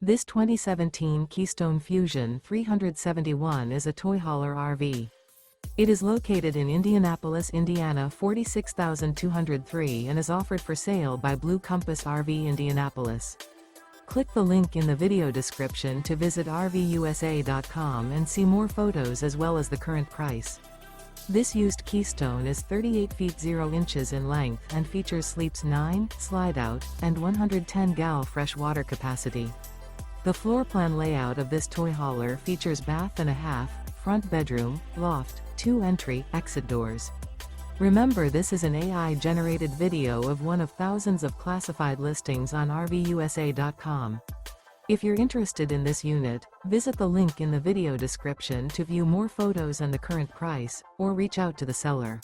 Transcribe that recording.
This 2017 Keystone Fuzion 371 is a toy hauler RV. It is located in Indianapolis, Indiana 46203 and is offered for sale by Blue Compass RV Indianapolis. Click the link in the video description to visit RVUSA.com and see more photos as well as the current price. This used Keystone is 38 feet 0 inches in length and features sleeps 9, slide-out, and 110 gal fresh water capacity. The floor plan layout of this toy hauler features bath and a half, front bedroom, loft, 2 entry, exit doors. Remember, this is an AI-generated video of one of thousands of classified listings on RVUSA.com. If you're interested in this unit, visit the link in the video description to view more photos and the current price, or reach out to the seller.